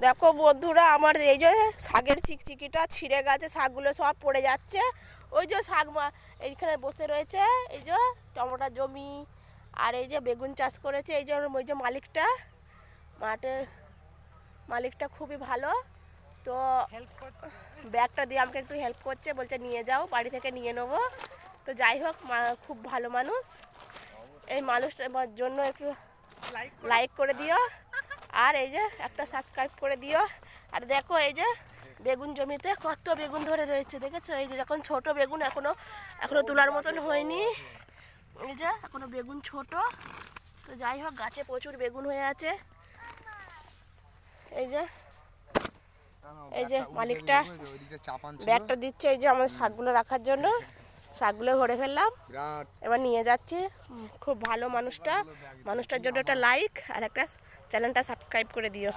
দেখো বন্ধুরা, আমার এই যে শাকের চিকচিকিটা ছিঁড়ে গেছে, শাকগুলো সব পড়ে যাচ্ছে। ওই যে শাক এইখানে বসে রয়েছে, এই যে টমেটো জমি, আর এই যে বেগুন চাষ করেছে এই যে ওই যে মালিকটা, মালিকটা খুবই ভালো। তো ব্যাগটা দিয়ে আমাকে একটু হেল্প করছে, বলছে নিয়ে যাও, বাড়ি থেকে নিয়ে নেবো। তো যাই হোক, খুব ভালো মানুষ। এই মানুষটার জন্য একটু লাইক করে দিও, আর এই যে একটা সাবস্ক্রাইব করে দিও। আর দেখো এই যে বেগুন জমিতে কত বেগুন ধরে রয়েছে, দেখেছো? এই যে যখন ছোট বেগুন, এখনো তোলার মতন হয়নি। এই যে এখনো বেগুন ছোট। তো যাই হোক, গাছে প্রচুর বেগুন হয়ে আছে। এই যে মালিকটা ব্যাগটা দিচ্ছে এই যে আমার শাকগুলো রাখার জন্য। শাকগুলো ভরে ফেললাম, এবার নিয়ে যাচ্ছি। খুব ভালো মানুষটার জন্য একটা লাইক আর একটা চ্যানেলটা সাবস্ক্রাইব করে দিও।